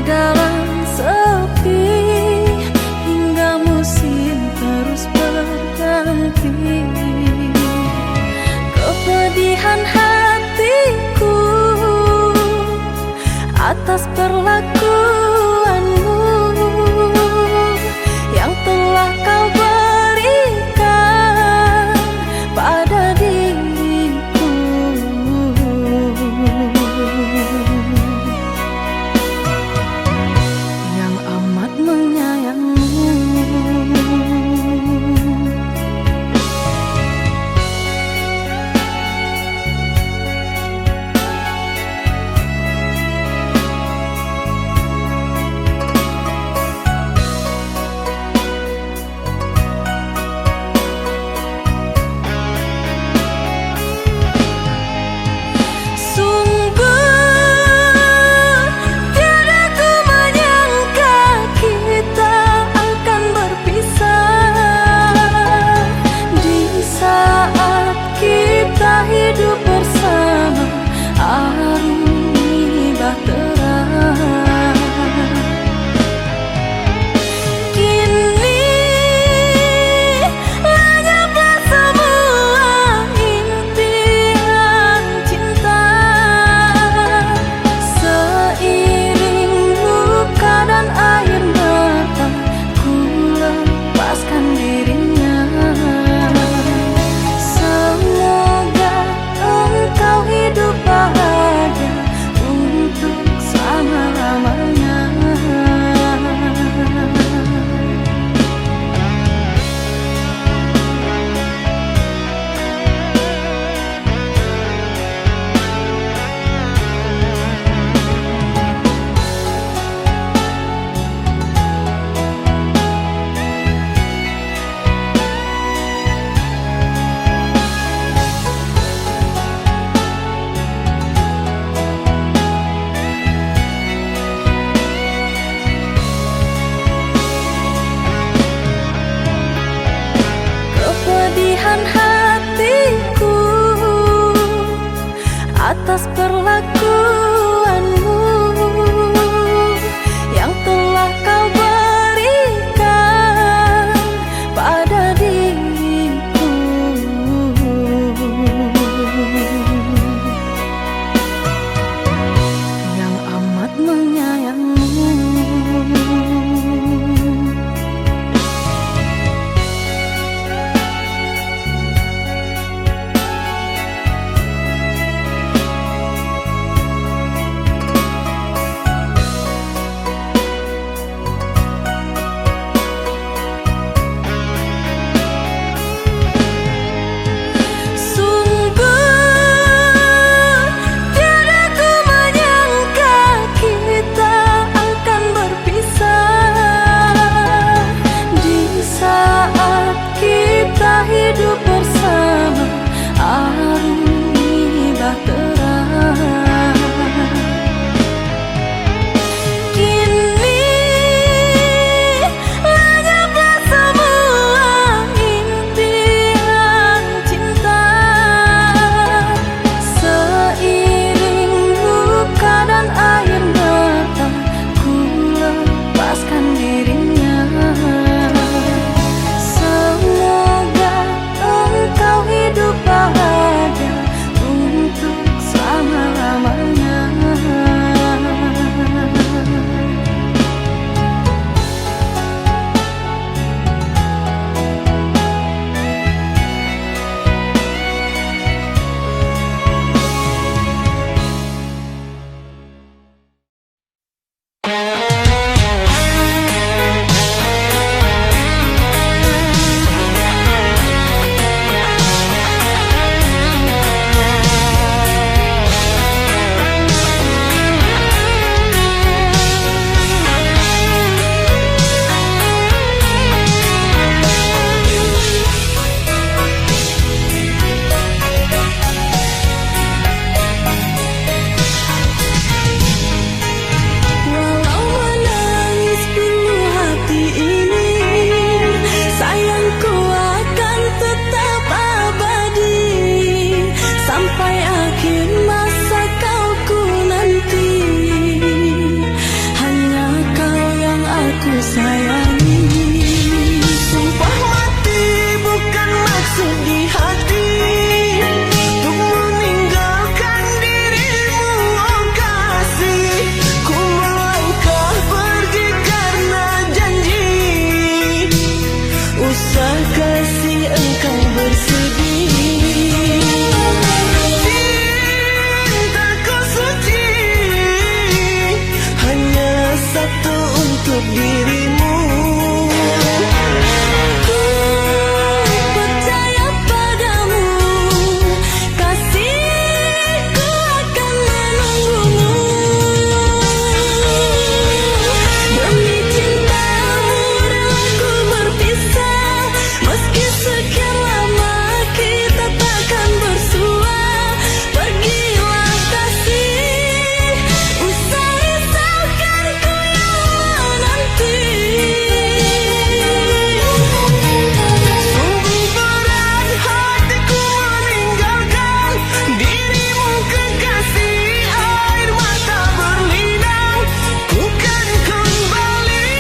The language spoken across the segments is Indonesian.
dalam sepi hingga musim terus berganti. Kepedihan hatiku atas perlakuanmu yang telah kau berikan pada diriku. Yang amat menyayangimu. sayangi. Sumpah mati bukan maksud di hati untuk meninggalkan dirimu, oh kasih. Ku melangkah pergi karena janji, usah kasih engkau bersedih. Cintaku suci hanya satu untuk dirimu. Ku percaya padamu, kasihku akan menunggumu. Demi cintamu rela ku berpisah, meski sekian lama kita takkan bersua. Pergilah kasih, usah risaukan ku yang menanti. Sungguh berat hatiku meninggalkan dirimu kekasih, air mata berlinang. Ku kan kembali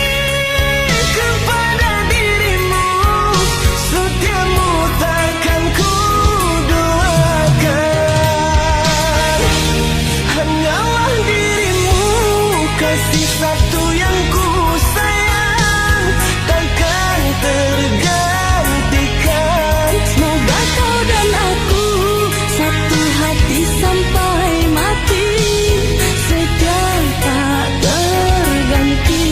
kepada dirimu, setiamu takkan ku duakan. Hanyalah dirimu, kasih satu yang ku sayang, takkan tergantikan. Semoga kau dan aku satu hati sampai mati, setia tak terganti.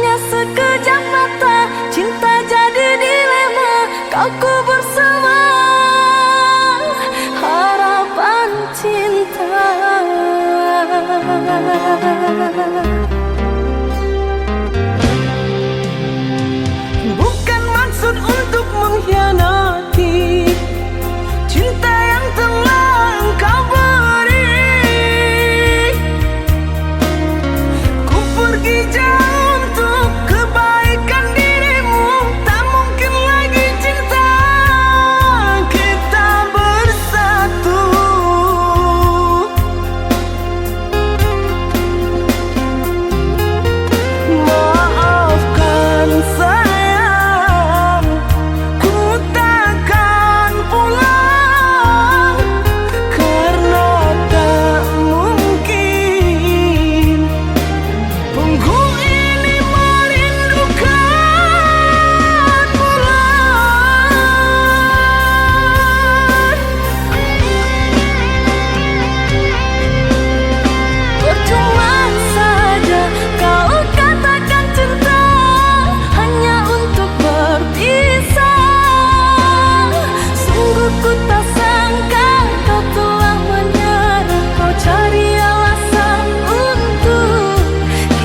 Hanya sekejap mata, cinta jadi dilema. Kau kubur semua harapan cinta. Bukan maksud untuk mengkhianati cinta yang telah engkau beri. Ku pergi jauh untuk kebaikan dirimu. Tak mungkin lagi cinta kita bersatu. Maafkan sayang, ku takkan pulang karena tak mungkin. Punggu ini merindukan bulan. Percuma saja kau katakan cinta hanya untuk berpisah. Sungguh ku tak sangka kau telah menyerah. Kau cari alasan untuk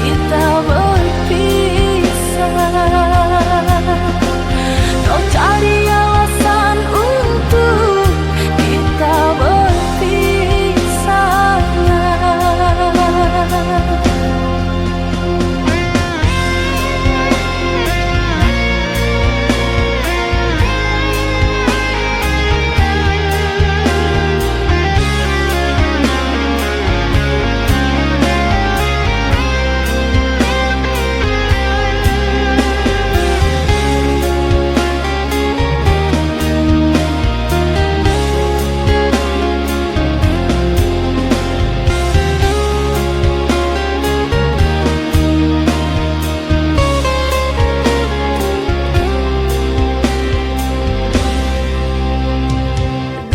kita berpisah. Kau cari alasan untuk kita berpisah.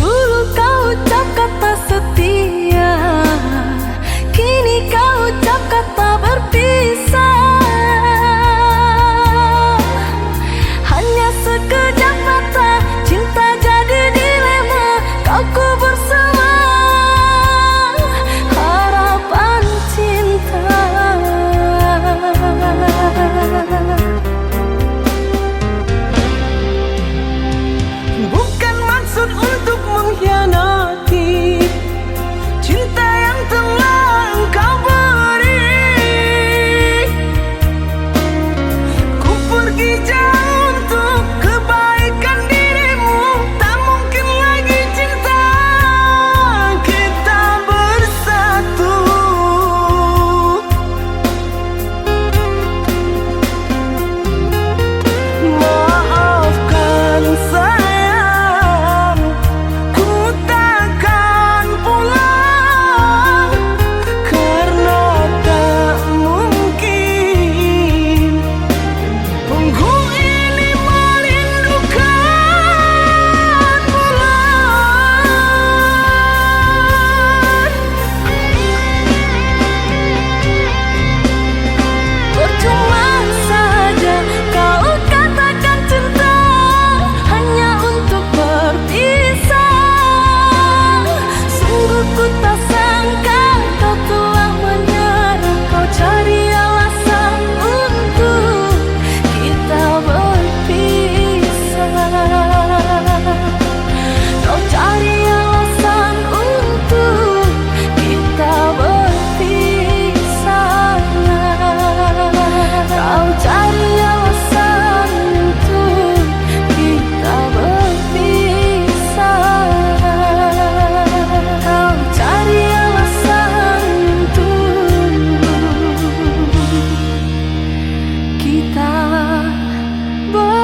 Dulu kau ucap kata setia, kini kau ucap kata berpisah. Hanya sekejap mata, cinta jadi dilema. Kau kubur semua harapan cinta. Bukan maksud untuk mengkhianati cinta yang telah engkau beri. Ku pergi jauh untuk kebaikan dirimu. Tak mungkin lagi cinta kita bersatu. Maafkan sayang, ku takkan pulang karena tak mungkin. Punggu ini merindukan bulan. Percuma saja kau katakan cinta hanya untuk berpisah. Sungguh ku tak sangka kau telah menyerah. Kau cari alasan untuk kita berpisah. Kau cari alasan untuk kita berpisah. Kau cari alasan untuk kita berpisah. Kau cari alasan untuk kita berpisah.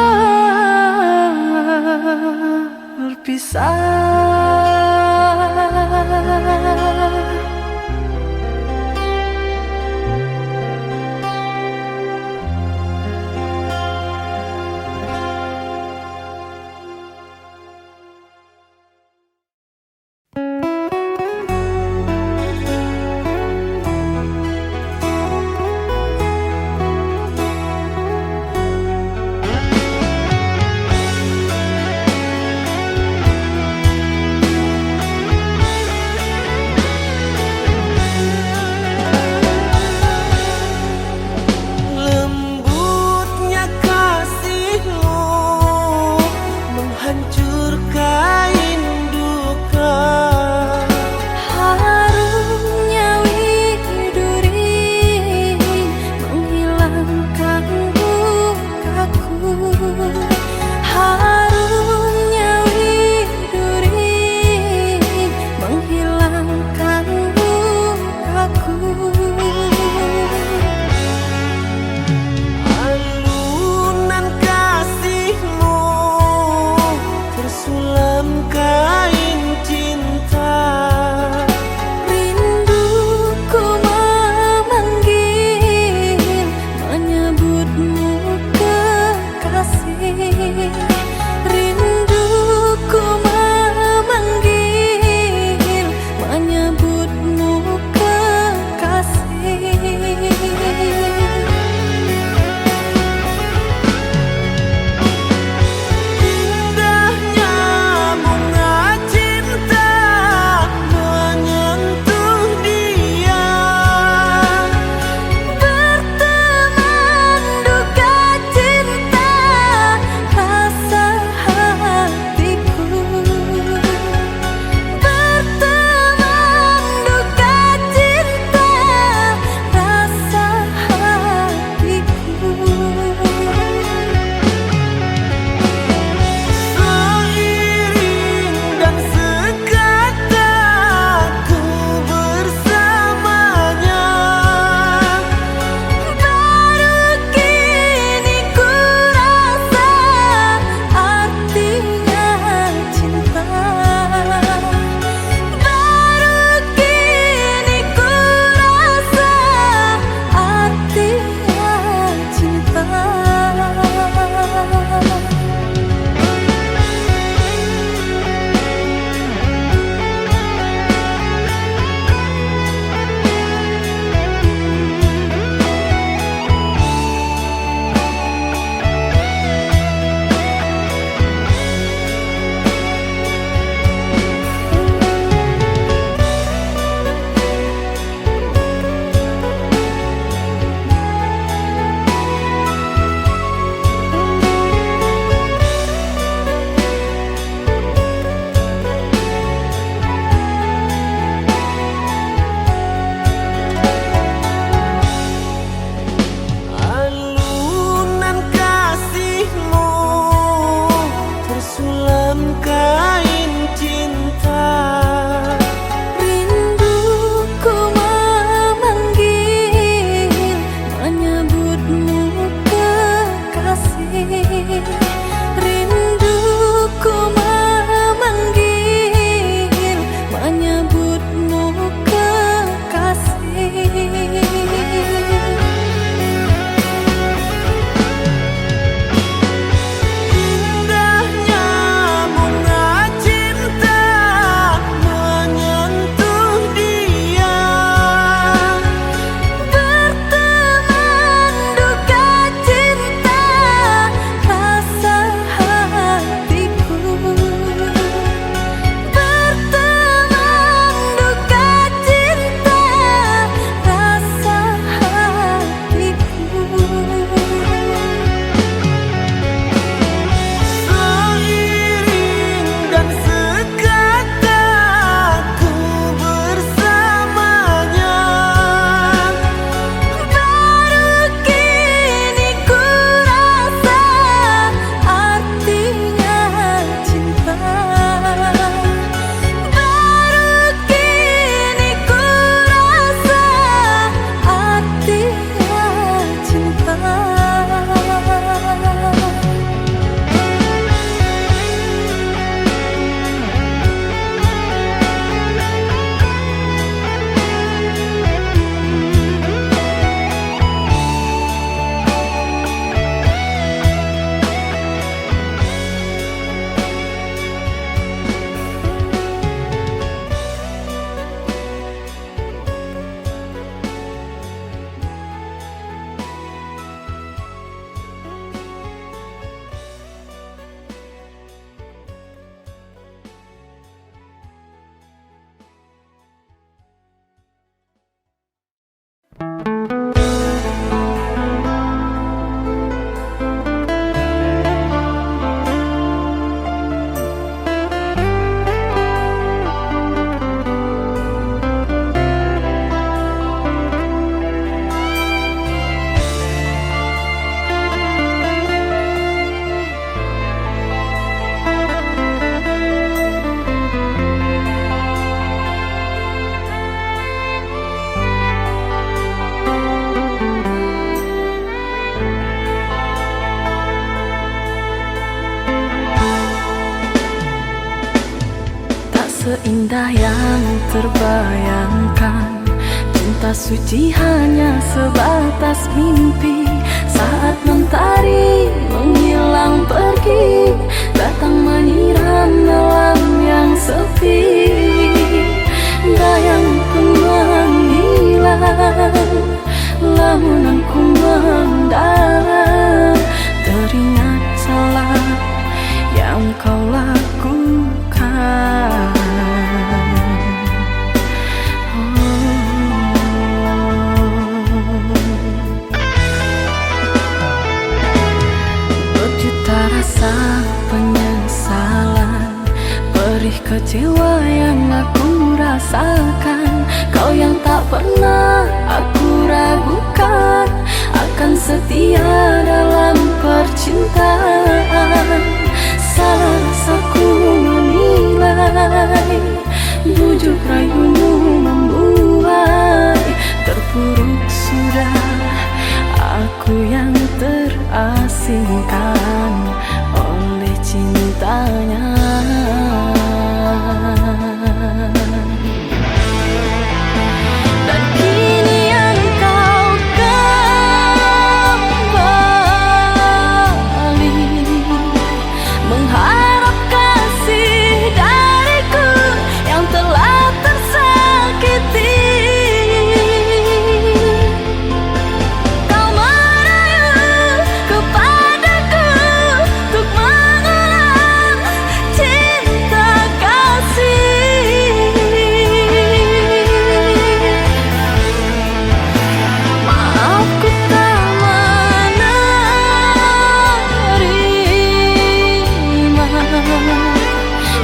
seindah yang terbayangkan. Cinta suci hanya sebatas mimpi. Saat mentari menghilang pergi, datang menyiram malam yang sepi. Bayangku menghilang, lamunan ku mendalam, teringat salah yang kau lakukan. Berjuta rasa penyesalan, perih kecewa yang aku rasakan. Kau yang tak pernah aku ragukan, akan setia dalam percintaan. Salah rasaku menilai, bujuk rayumu membuai. Terpuruk sudah aku yang terasingkan oleh cintanya. Dan kini engkau kembali, mengharap kasih dariku yang telah tersakiti. Kau merayu kepadaku untuk mengulang cinta kasih. Maaf ku tak menerima,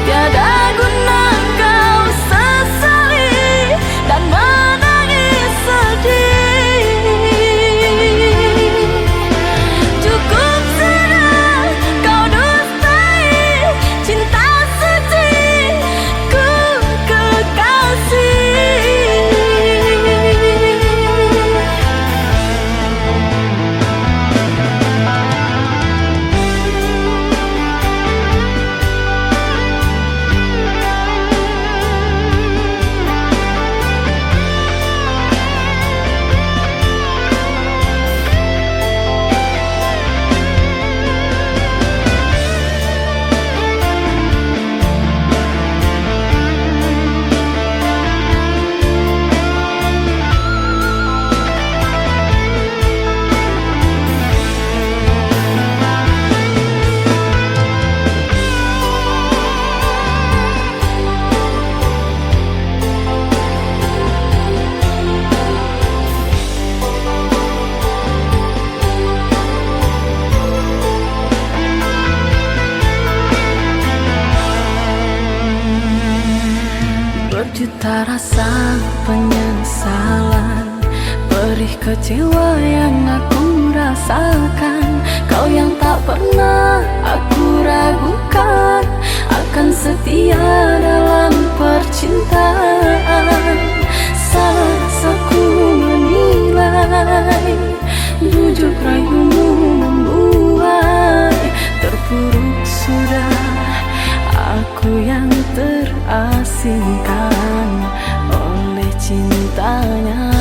tiada guna kau sesali dan menangis sedih. Cukup sudah kau dustai cinta suci ku kekasih. Berjuta rasa penyesalan, perih kecewa yang aku rasakan. Kau yang tak pernah aku ragukan, akan setia dalam percintaan. Salah rasaku menilai, bujuk rayumu membuai. Terpuruk sudah aku yang terasingkan oleh cintanya.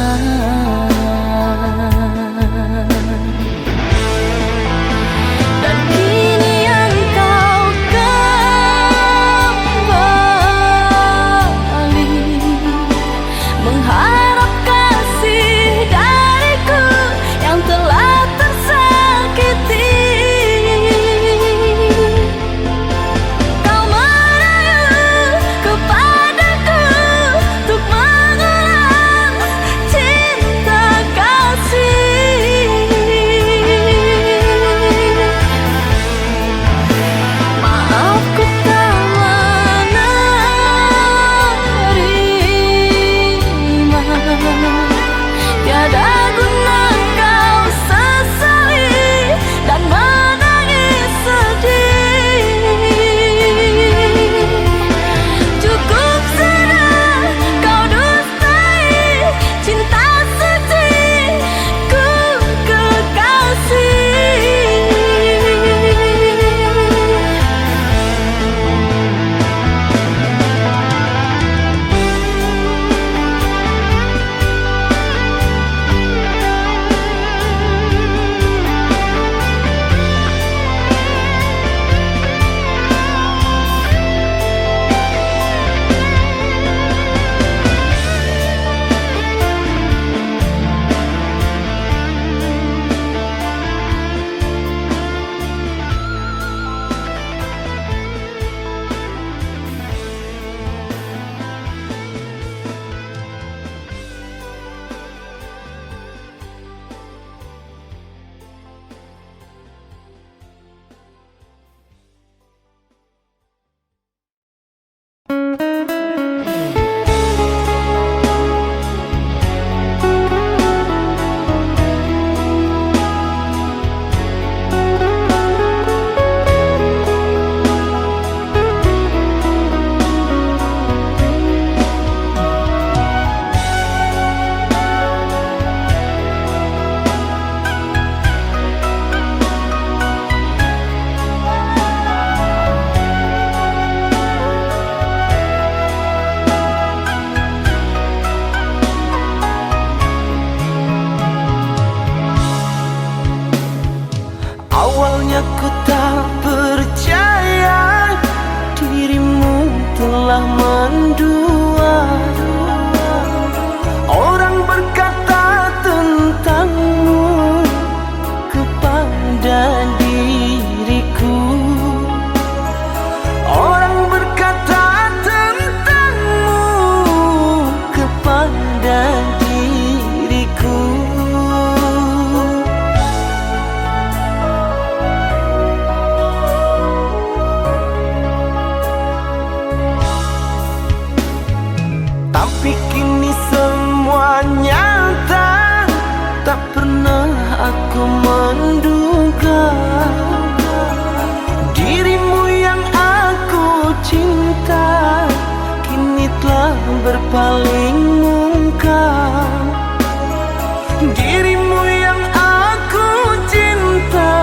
Dan kini engkau kembali, mengharap kasih dariku yang telah tersakiti. Aku tak percaya dirimu telah mendua. Orang berkata tentangmu kepada diriku. Orang berkata tentangmu kepada diriku. Tapi kini semua nyata, tak pernah aku menduga dirimu yang aku cinta kini telah berpaling muka. Dirimu yang aku cinta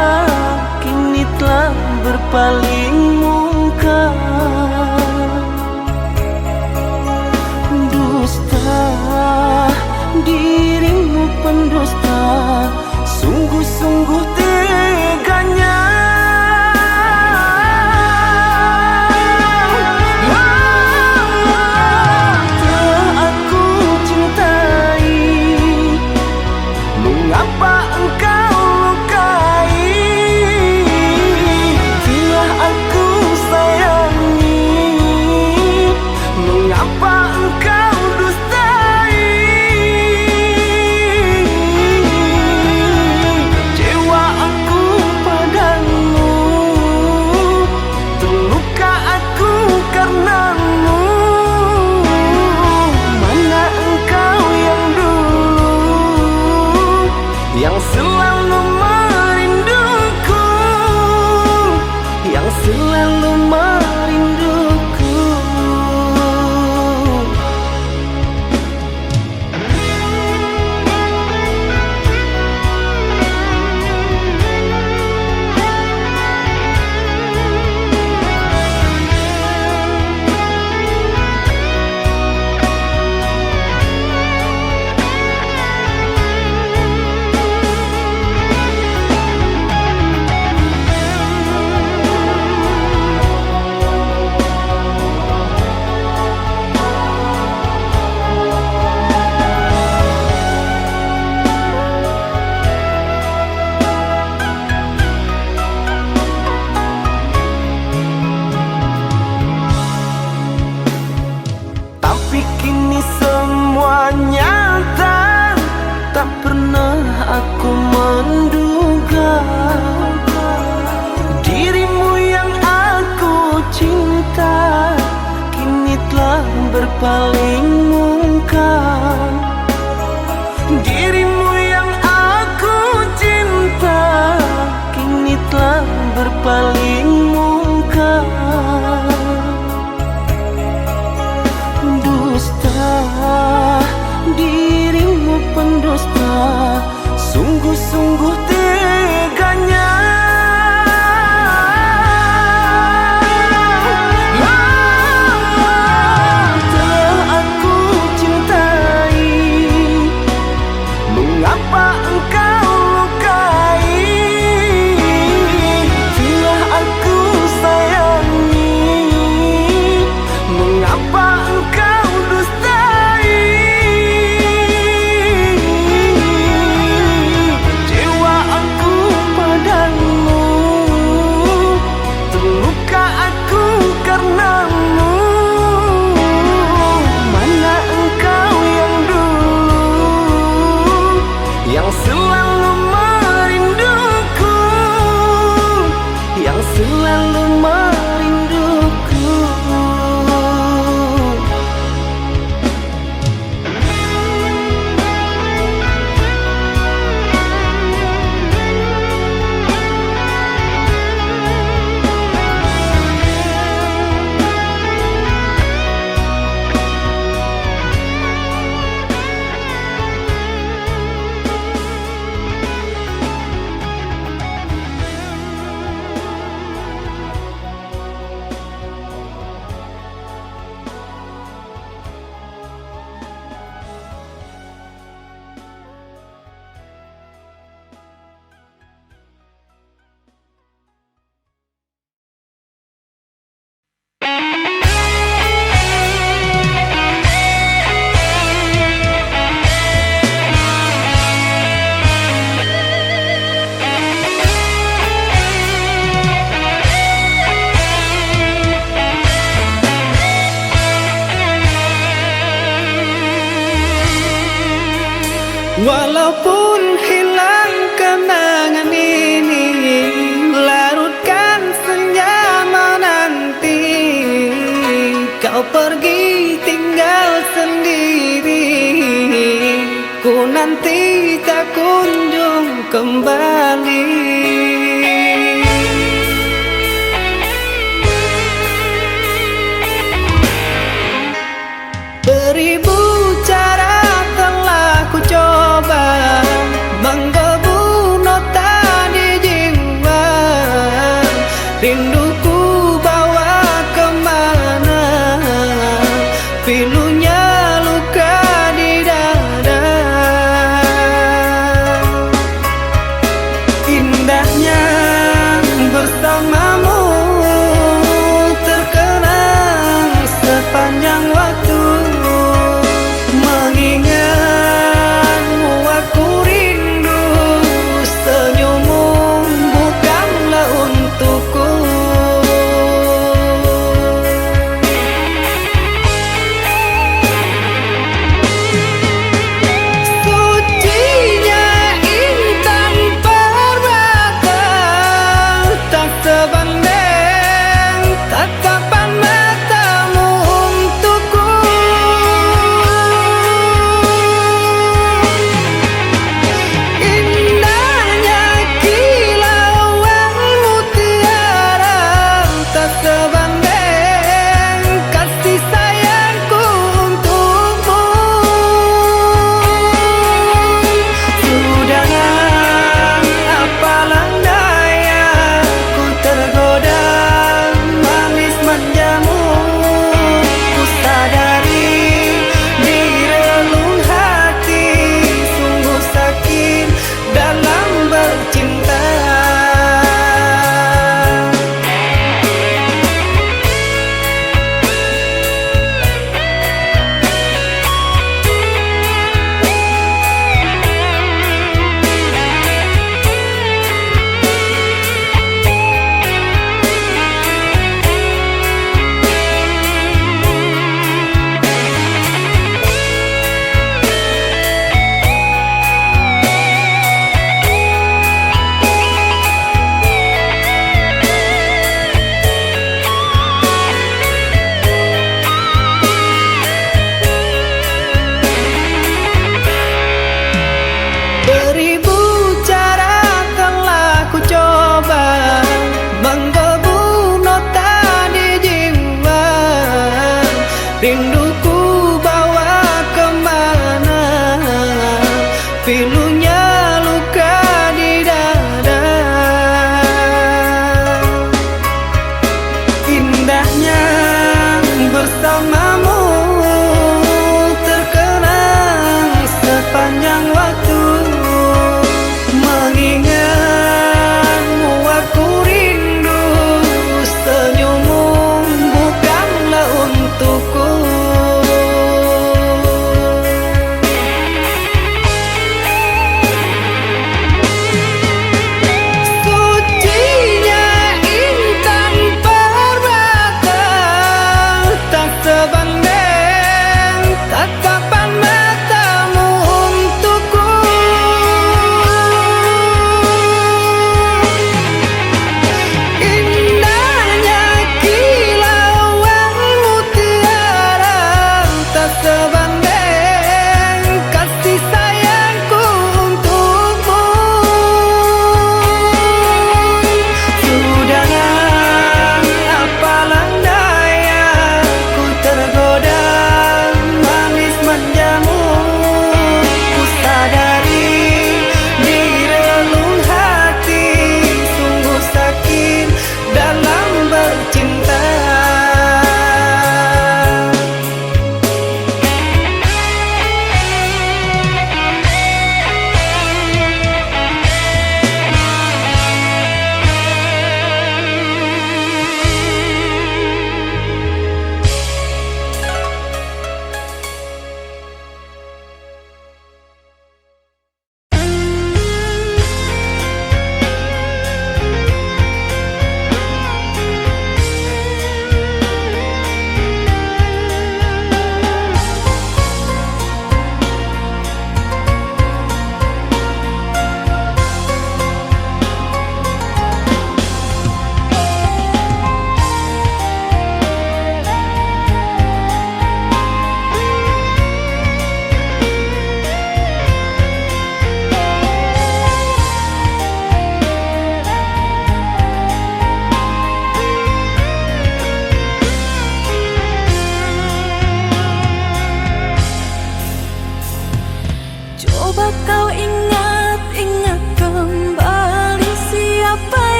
kini telah berpaling muka. Dusta, dirimu pendusta, sungguh-sungguh teganya. Tak Walaupun hilang kenangan ini, larutkan senja menanti. Kau pergi tinggal sendiri, ku nanti tak kunjung kembali. Beribu cara telah ku coba menggebu nota di jiwa. Rinduku bawa kemana, pilunya luka di dada. Indahnya bersamamu terkenang sepanjang waktu. Mengingatmu aku rindu, senyummu bukanlah untukku.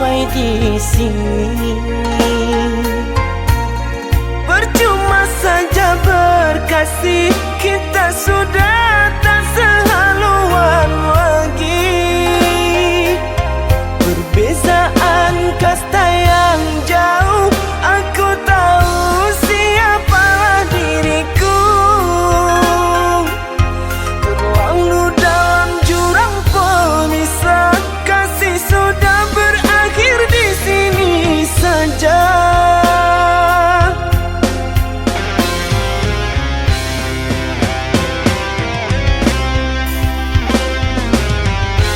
sampai di sini. Percuma saja berkasih, kita sudah tak sehaluan lagi. Perbezaan kasta yang jauh, aku tahu siapalah diriku. Terlalu dalam jurang pemisah, kasih sudah berakhir di sini saja.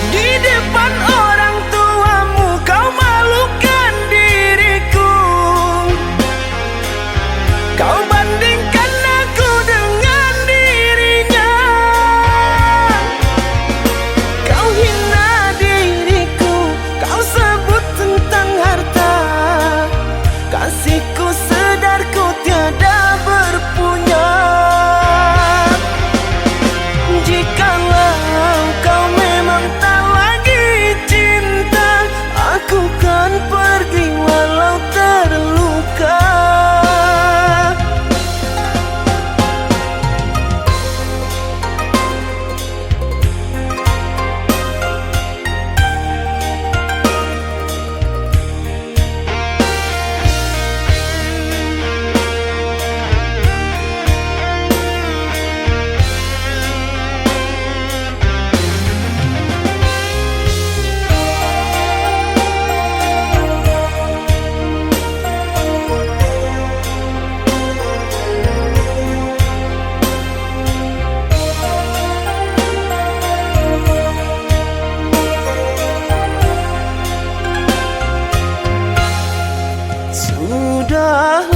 Di depan orang tuamu kau malukan diriku. Kau bandingkan aku dengan dirinya. Kau hina diriku, kau sebut tentang harta. Kasihku sedar ku tiada berpunya. Jikalau kau memang tak lagi cinta, aku kan pergi walau terluka. Sudahlah,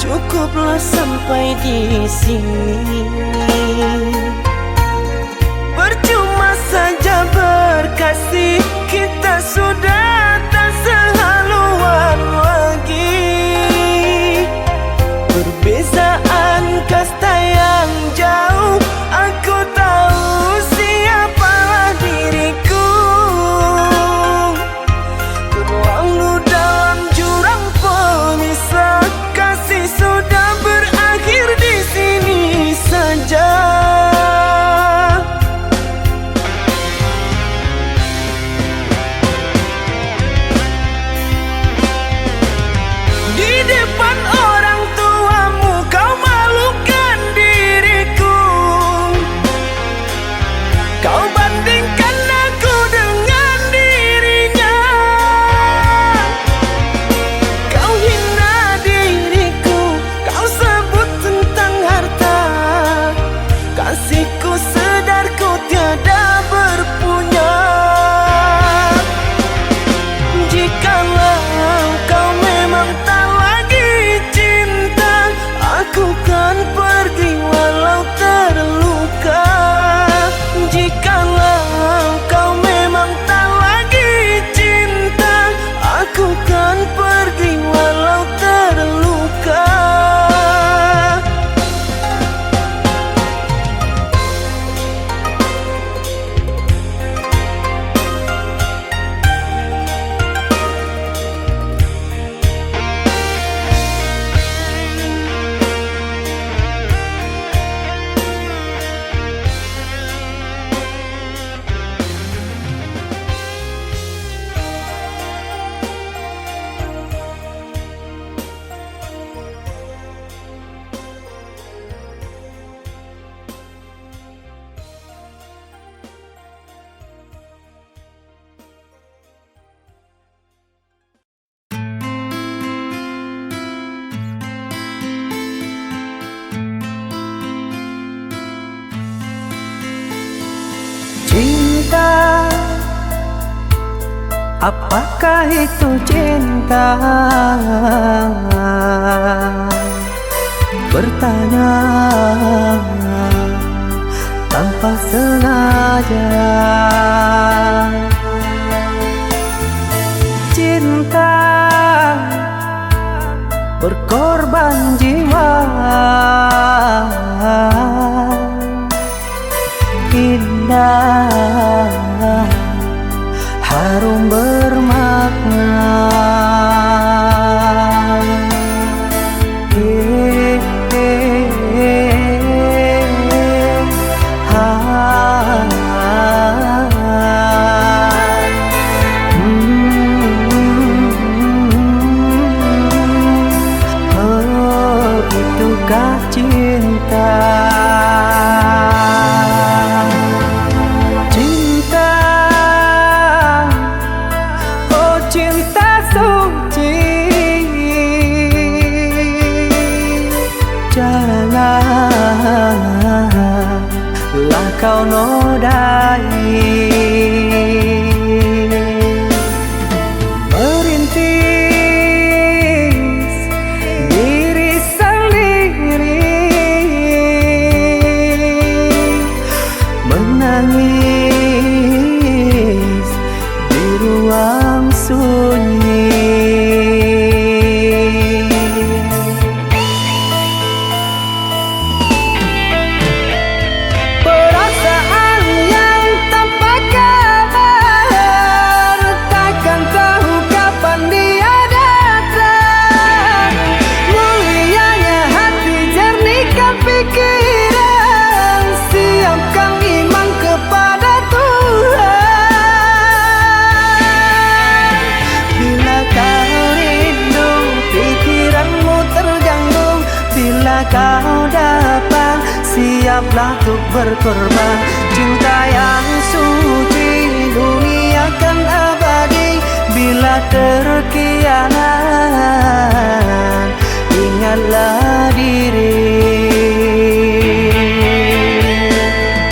cukuplah sampai di sini. Percuma saja berkasih, kita sudah tak sehaluan lagi. Perbezaan kasta yang jauh, aku tahu siapalah diriku. Terlalu dalam jurang pemisah, kasih sudah berakhir di sini saja. Di depan orang tuamu kau malukan diriku. Kau bandingkan aku dengan dirinya. Kau hina diriku, kau sebut tentang harta. Kasihku sedar ku tiada berpunya. Jikalau kau memang tak lagi cinta, aku kan pergi walau terluka. Jikalau kau memang tak lagi cinta, aku kan pergi walau terluka. Cinta, apakah itu cinta? Bertanya tanpa sengaja. Cinta berkorban jiwa, indah luka cinta. Cinta, oh cinta suci, janganlah kau nodai, merintis diri sendiri, menangis di ruang sunyi. Perasaan yang tanpa kabar, takkan tahu kapan dia datang. Mulianya hati, jernihkan pikiran, siapkan iman kepada Tuhan. Bila kau rindu, pikiranmu terganggu, bila kau datang, siaplah untuk berkorban. Cinta yang suci, dunia kan abadi. Bila terkianat, ingatlah diri.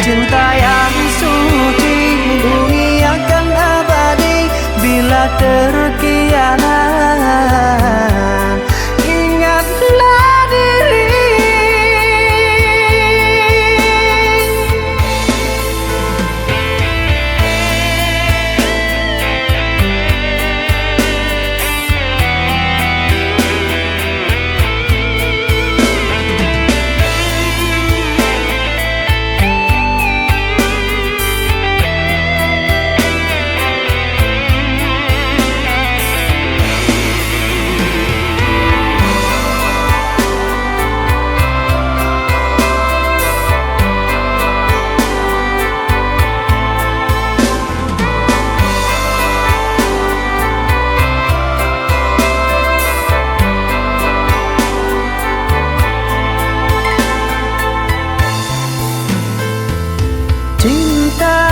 Cinta yang suci, dunia kan abadi. Bila terkianat, ingatlah diri. Cinta,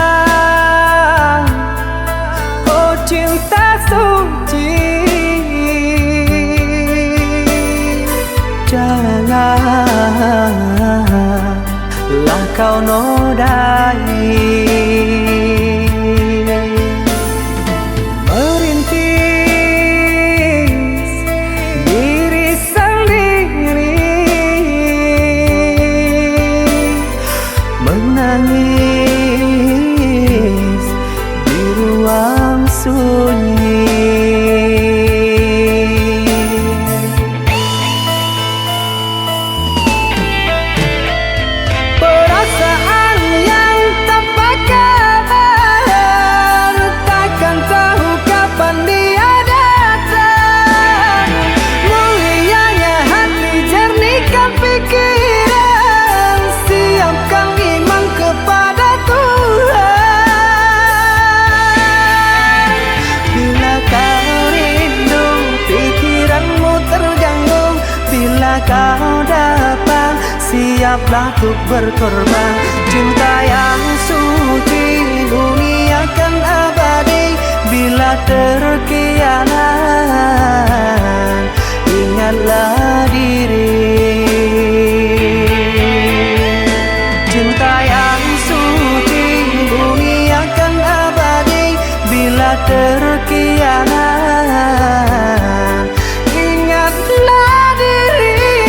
oh cinta suci, janganlah kau nodai, merintis diri sendiri, menangis di ruang sunyi. Perasaan yang tanpa kabar, takkan tahu kapan dia datang. Mulianya hati, jernihkan pikiran, siapkan iman kepada Tuhan. Bila kau rindu, pikiranmu terganggu, bila kau datang, siaplah untuk berkorban. Cinta yang suci, dunia kan abadi. Bila terkianat, ingatlah diri. Cinta yang suci, dunia kan abadi. Bila terkianat, ingatlah diri.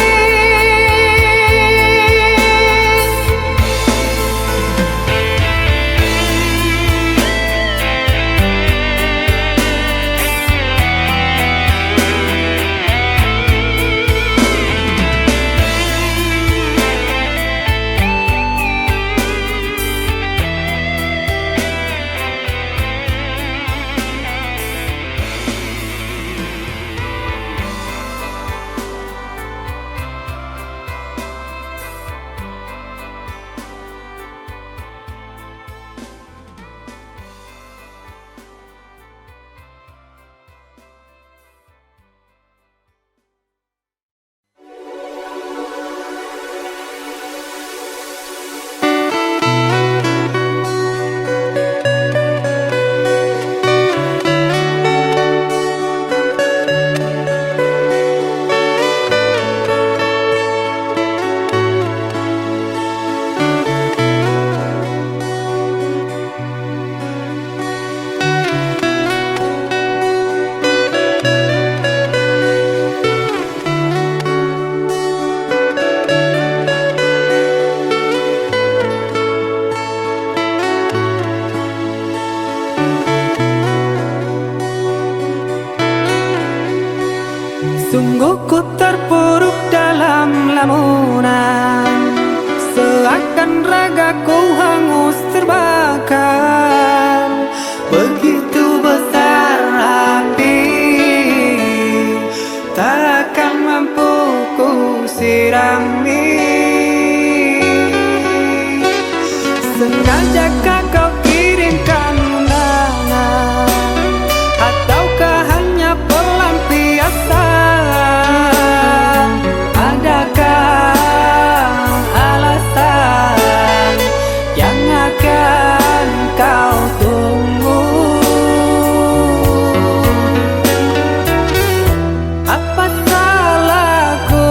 lamunan, seakan ragaku hangus terbakar. Begitu besar api, takkan mampu ku sirami. Sengajakah kau kirimkan undangan, ataukah hanya pelampiasan? Adakah alasan yang akan kau tunggu? Apa salahku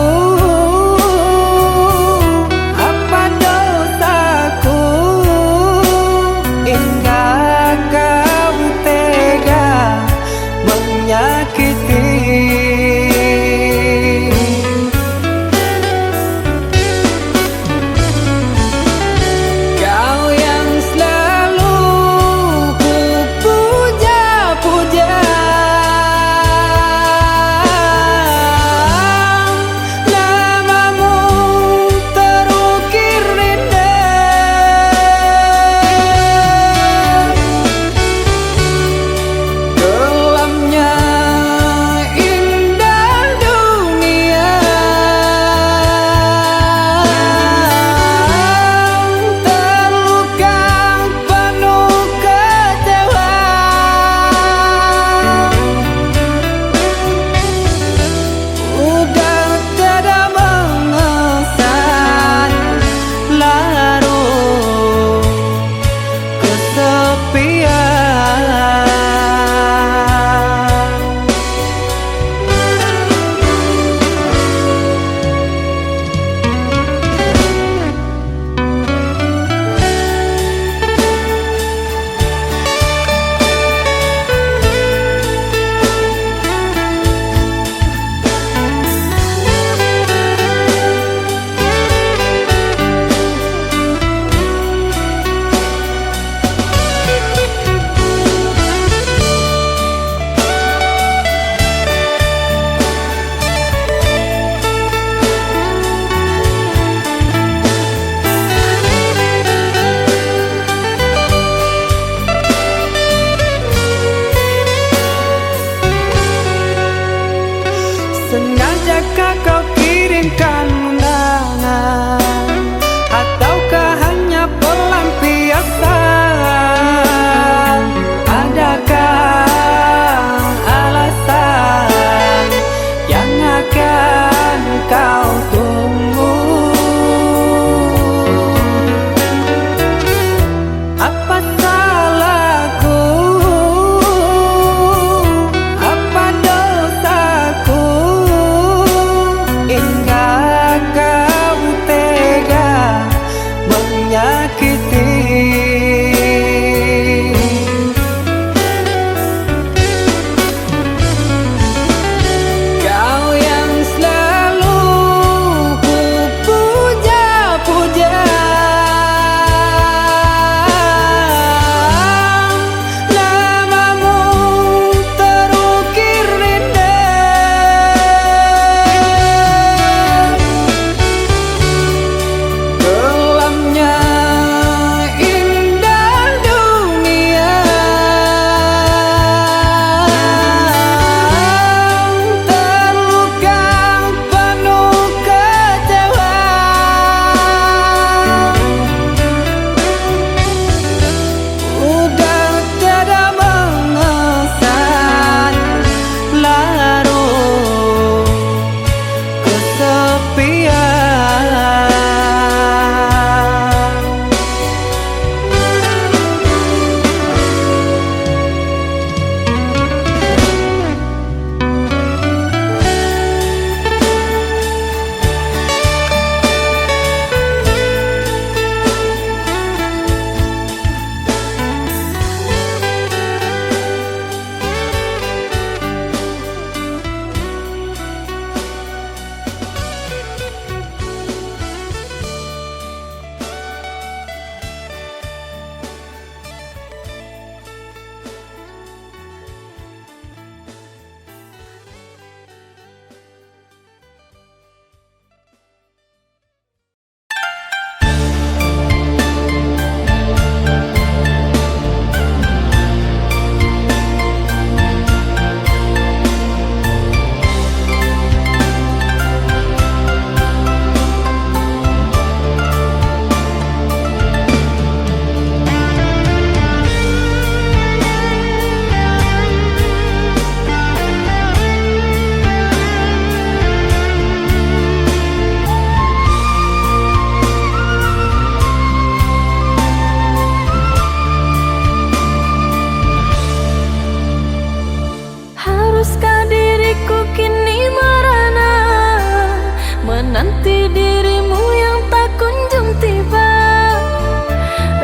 dirimu yang tak kunjung tiba.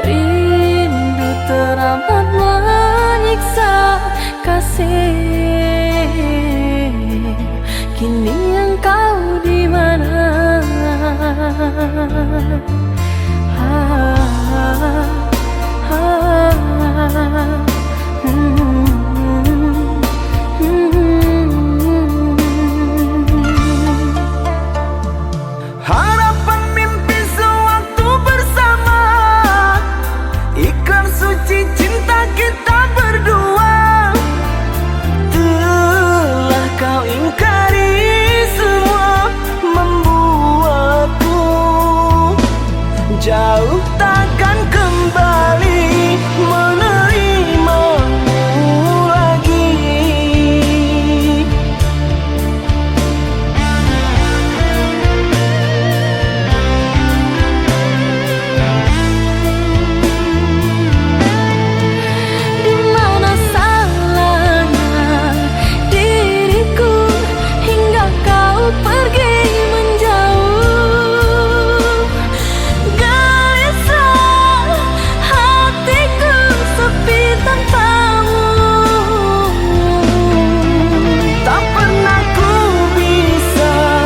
Rindu teramat menyiksa kasih. Kini engkau di mana? Harapan mimpi sewaktu bersama, ikrar suci cinta kita berdua. Telah kau ingkari semua, membuatku jauh takkan kembali menerimamu lagi. Di mana salahnya diriku hingga kau pergi menjauh? Gelisah hatiku sepi tanpamu. Tak pernah ku bisa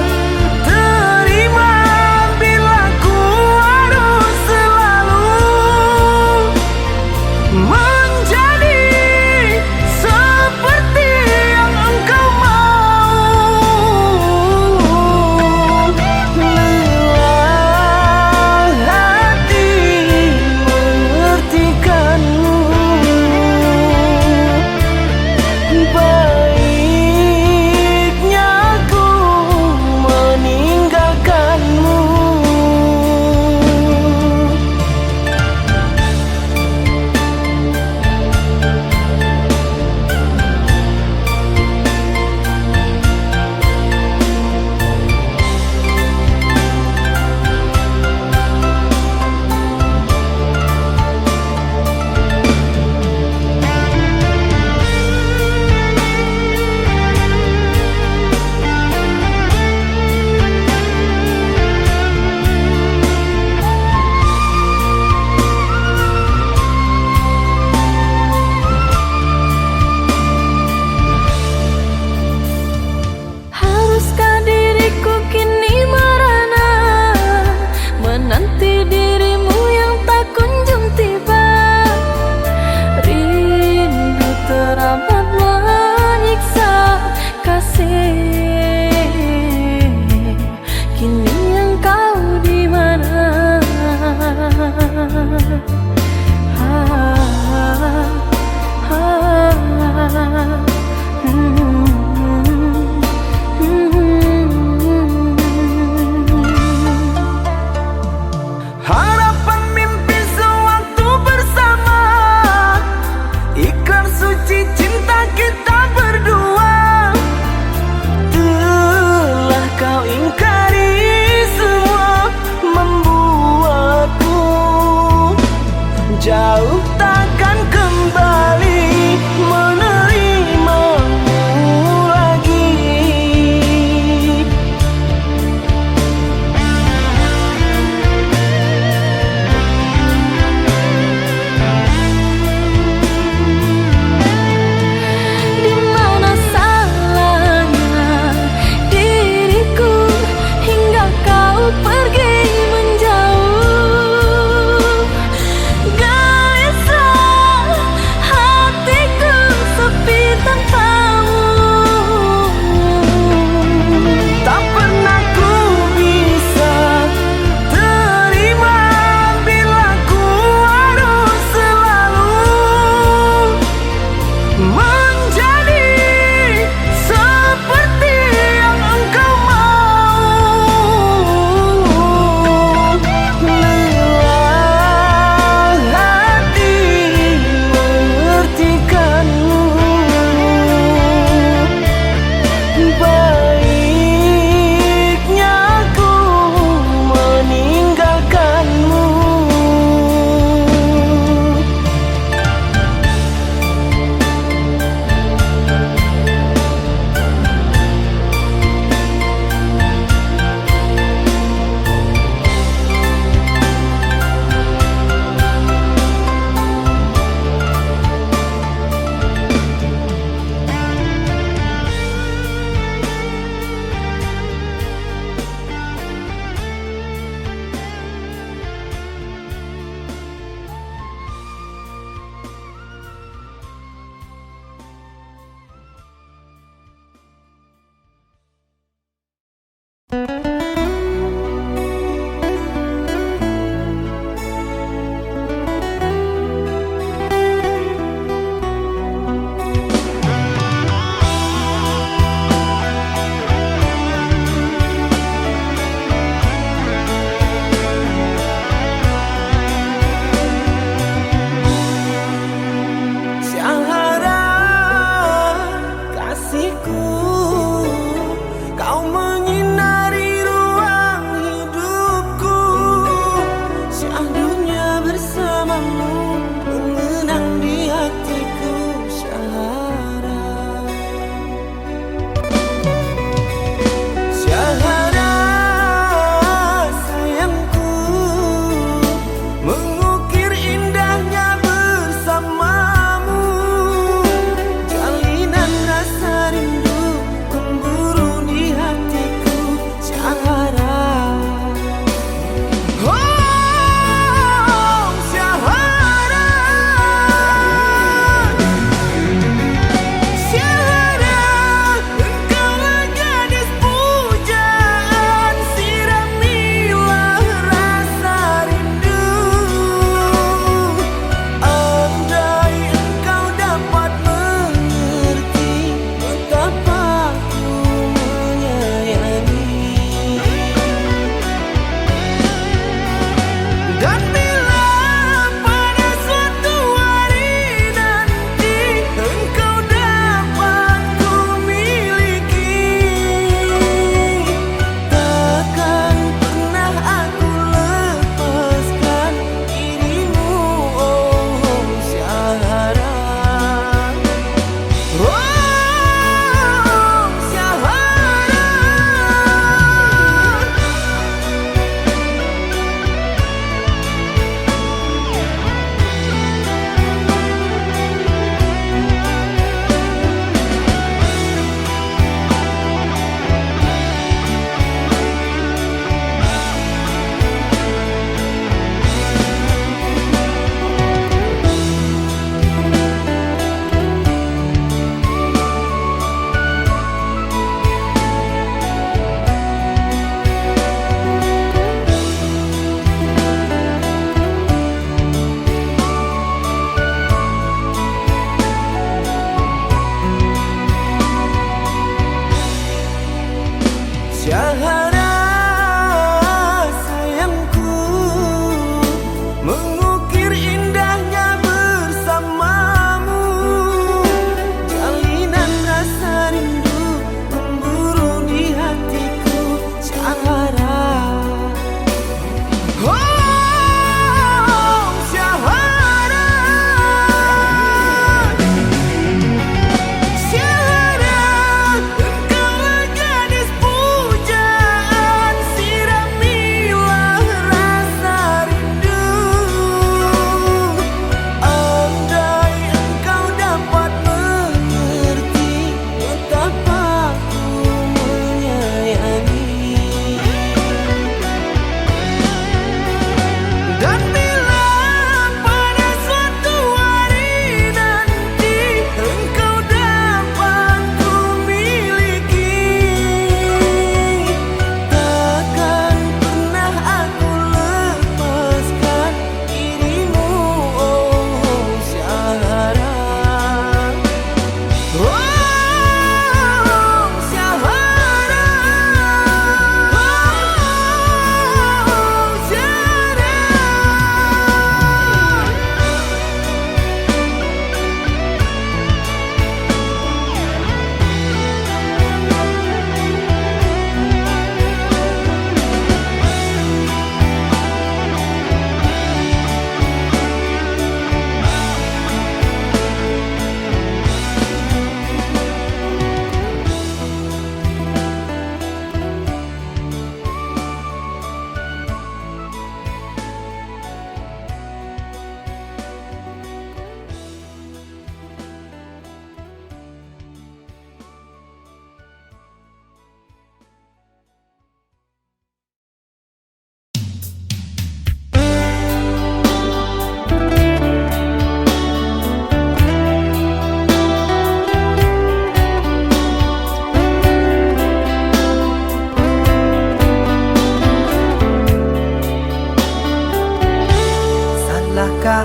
terima bila ku harus selalu menjadi seperti yang engkau mau. Lelah hati mengertikanmu, baiknya aku meninggalkanmu. Haruskah diriku kini merana menanti dirimu yang tak kunjung tiba? Rindu teramat menyiksa kasih. Kini engkau di mana? Harapan mimpi sewaktu bersama, ikrar suci cinta kita berdua. Telah kau ingkari semua, membuatku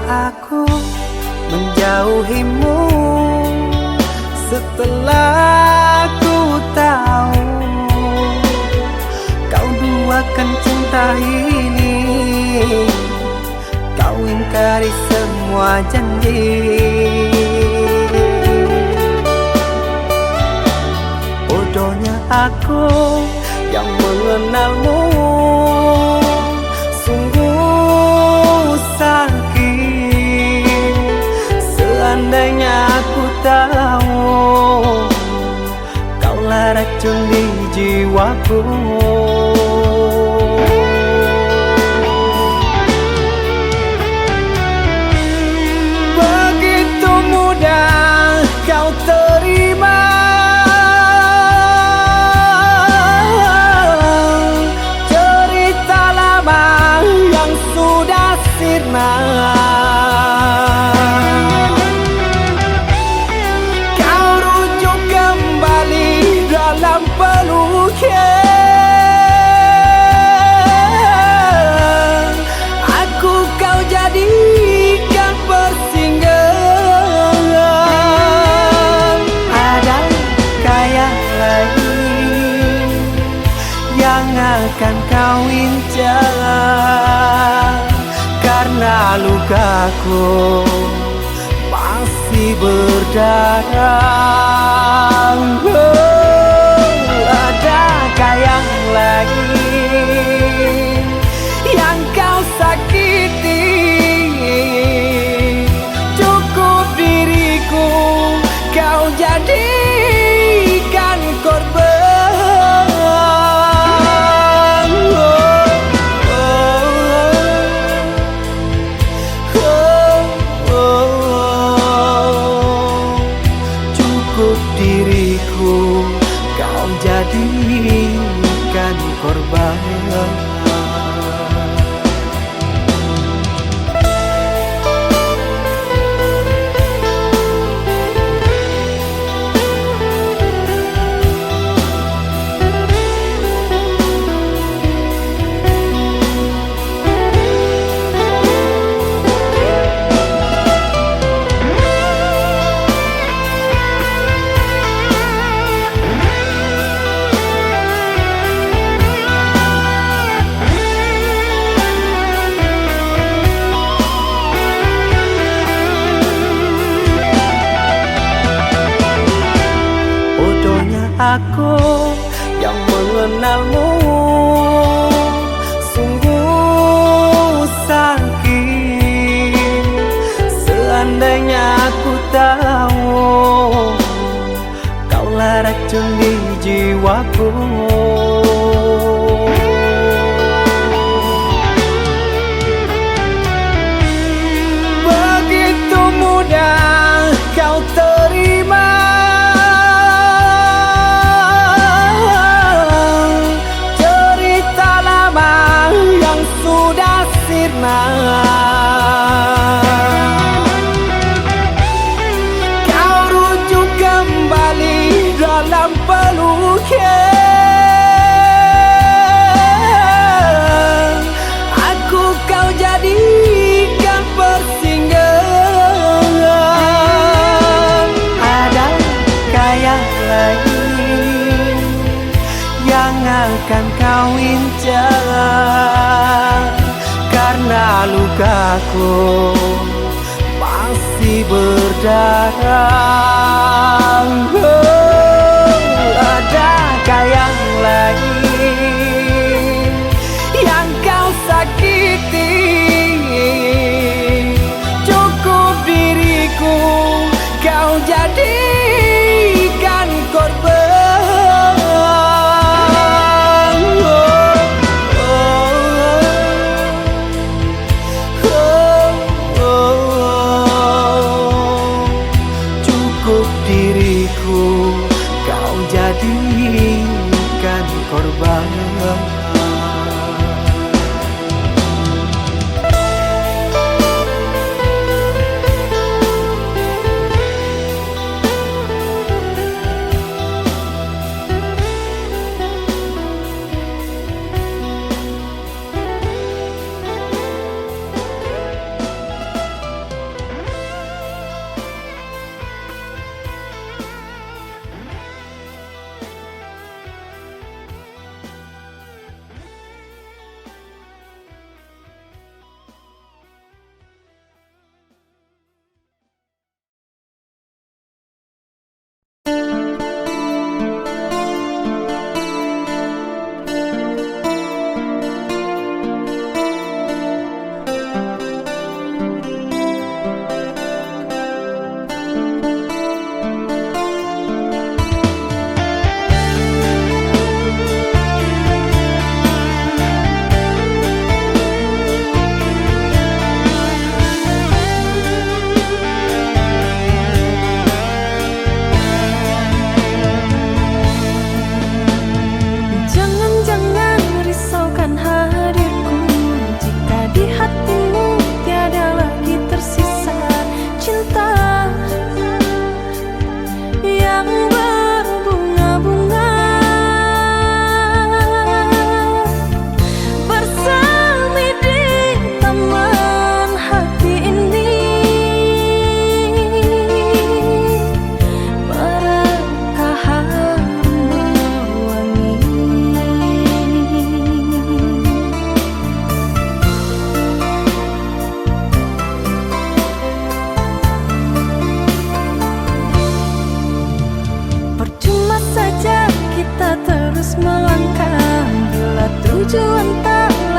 aku menjauhimu setelah ku tahu kau duakan cinta ini. Kau ingkari semua janji. Bodohnya aku yang mengenalmu, sungguh sakit. Seandainya aku tahu kaulah racun di jiwaku. Begitu mudah kau terima cerita lama yang sudah sirna. Kau rujuk kembali dalam peluknya. Aku kau jadikan persinggahan. Adakah yang lain yang akan kau incar? Karena lukaku masih berdarah. Adakah yang lain yang kau sakiti? Cukup diriku kau jadikan korban. Cukup diriku kau jadikan korban. Aku yang mengenalmu, sungguh sakit. Seandainya aku tahu kaulah racun di jiwaku. Begitu mudah kau terima sirna. Kau rujuk kembali dalam peluknya. Aku kau jadikan persinggahan. Adakah yang lain yang akan kau incar? Karena lukaku masih berdarah. Adakah yang lain yang kau sakiti? Cukup diriku kau jadikan korban. Kau jadikan korban.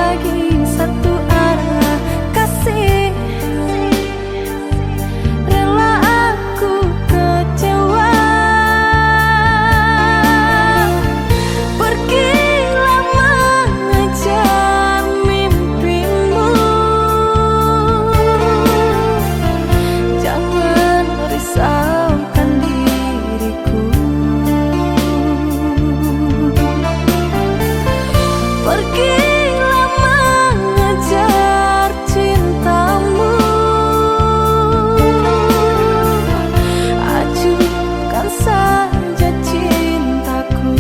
lagi satu arah kasih. Rela aku kecewa, pergilah mengejar mimpimu. Jangan risaukan diriku, pergilah mengejar cintamu. Ajukan saja cintaku.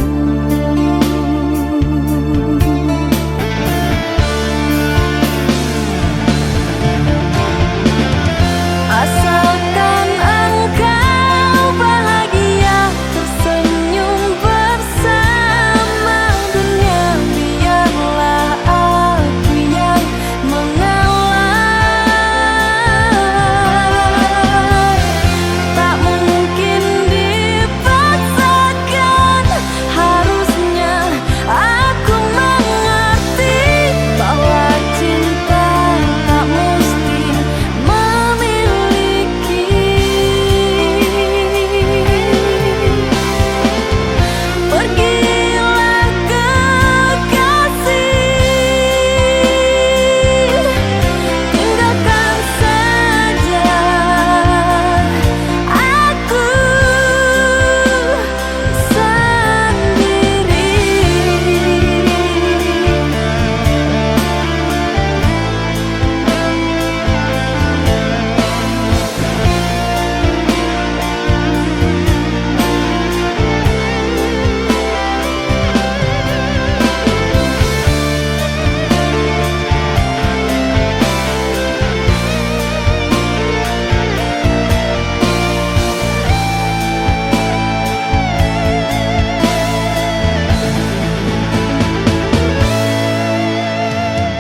Asalkan engkau bahagia, tersenyum bersama dunia. Biarlah aku yang mengalah. Tak mungkin dipaksakan, harusnya aku mengerti bahwa cinta tak mesti memiliki. Pergilah kekasih, tinggalkan saja aku sendiri.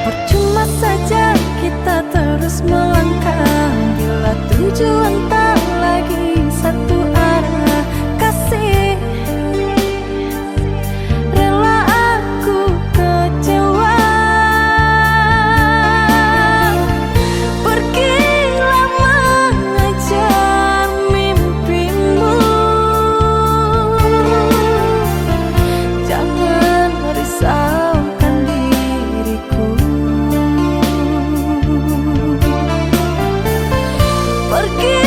Percuma saja kita terus melangkah bila tujuan tak lagi satu arah kasih. Rela aku kecewa, pergilah mengejar mimpimu. Jangan risaukan diriku, pergi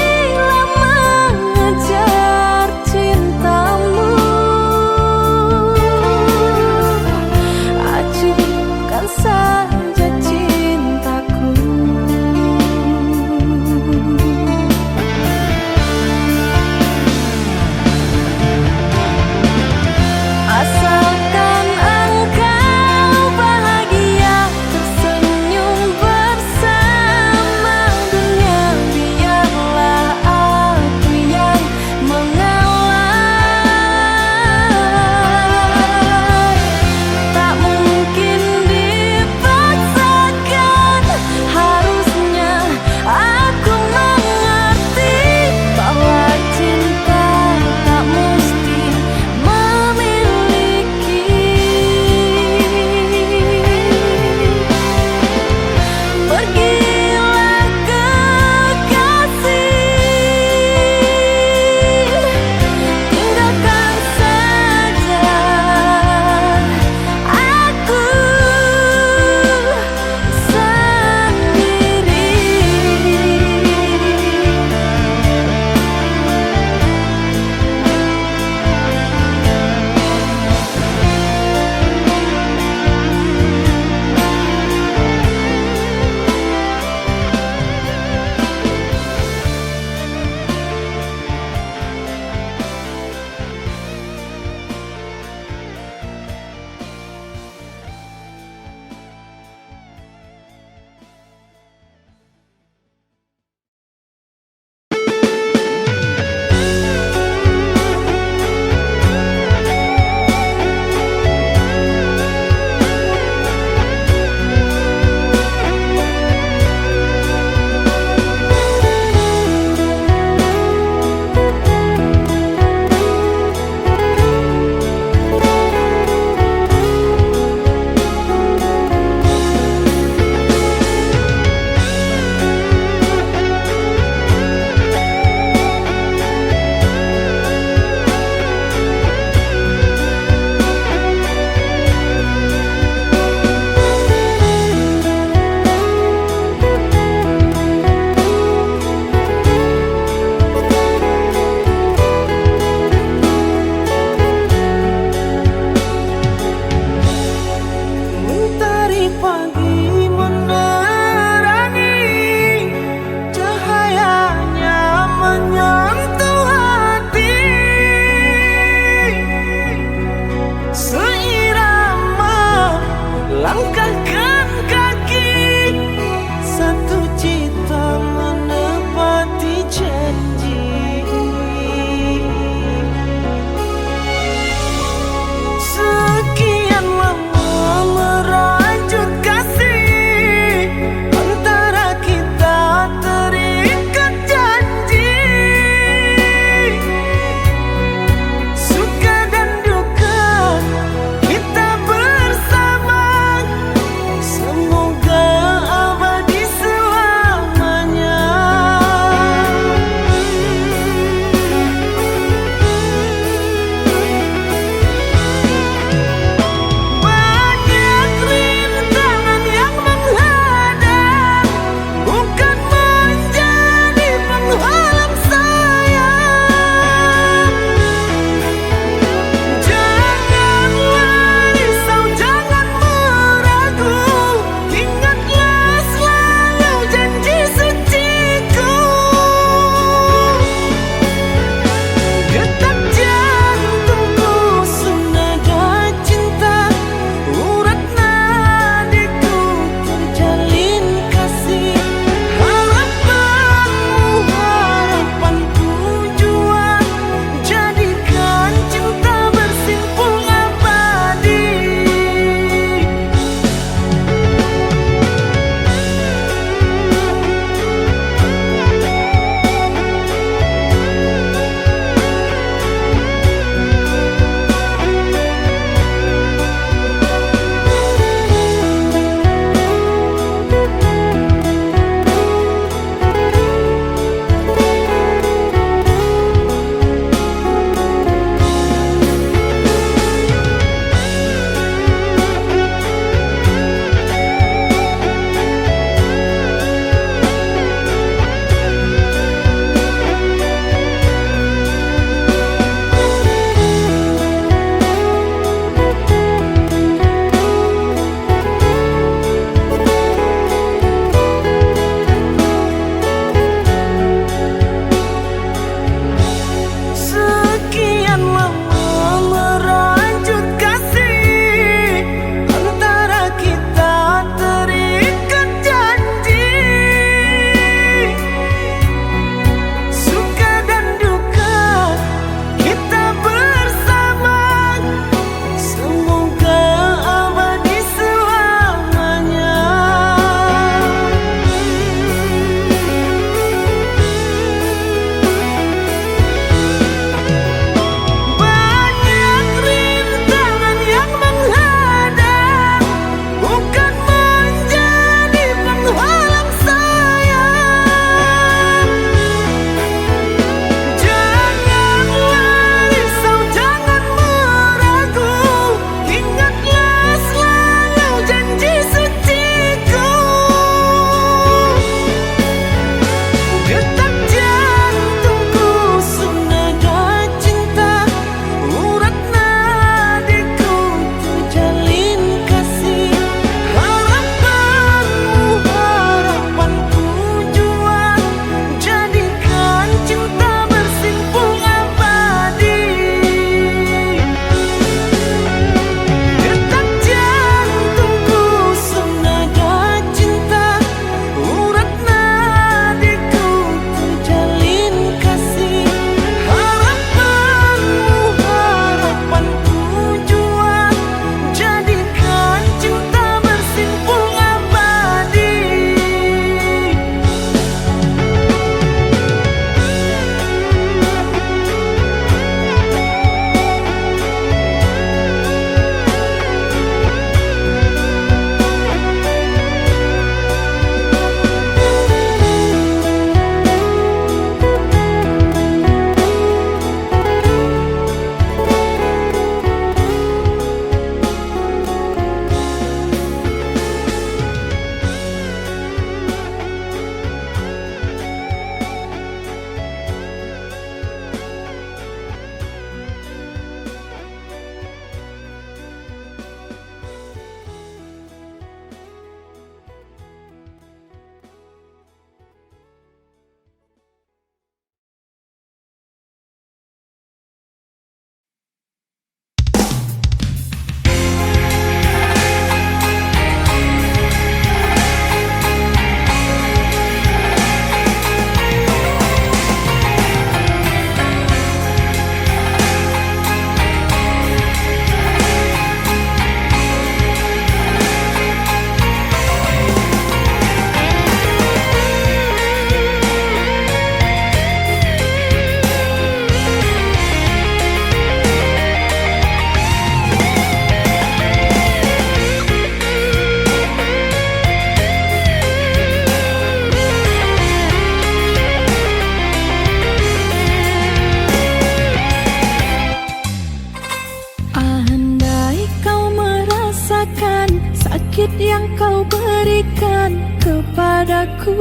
kembalikan kepadaku.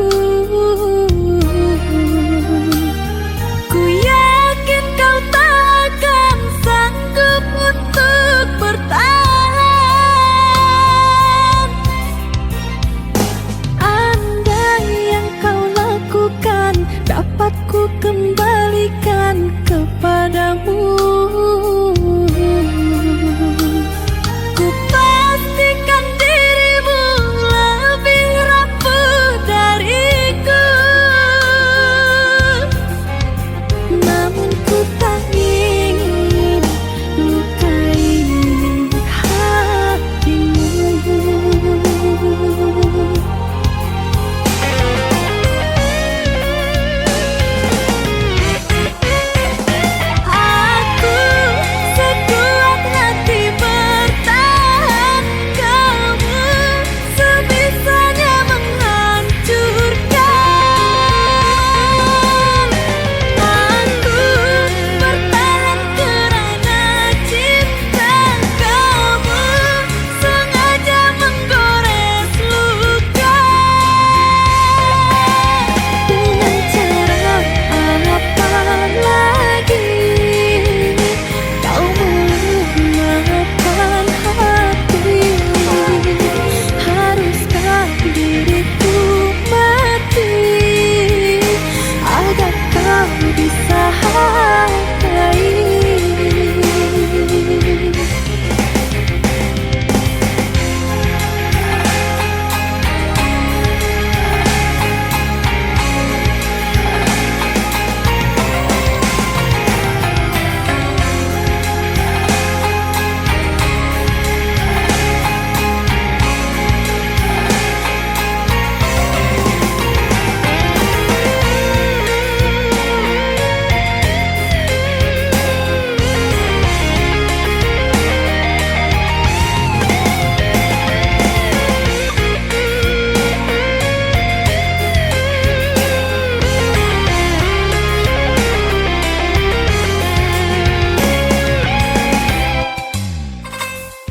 Ku yakin kau takkan sanggup untuk bertahan. Andai yang kau lakukan dapat ku kembalikan kepadamu. Ku pastikan dirimu lebih rapuh dariku. Namun ku tak ingin lukai hatimu. Aku sekuat hati bertahan, kamu sebisanya menghancurkan. Aku bertahan kerana cinta, kamu sengaja menggores luka. Dengan cara apa lagi kau melunakan hati? Haruskah diriku mati agar kau bisa hargai?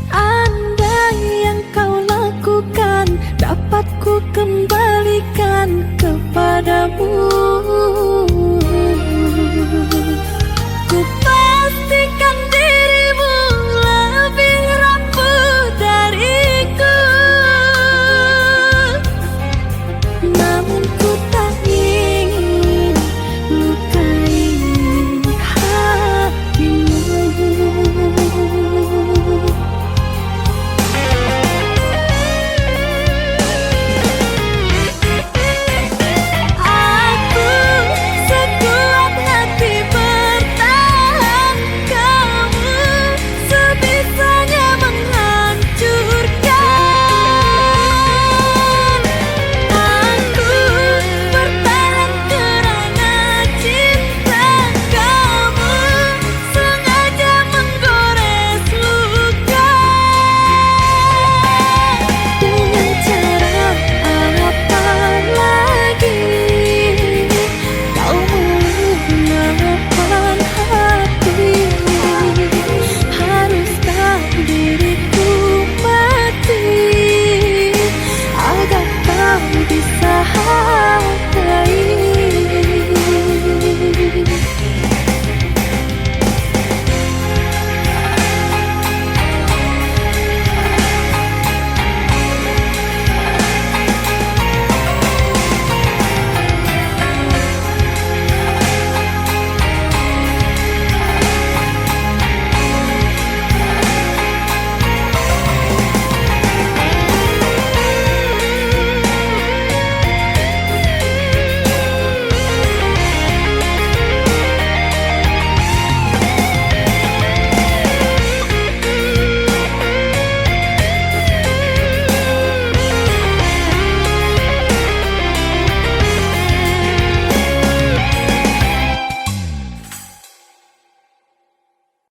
Andai yang kau lakukan dapat ku kembalikan kepadamu.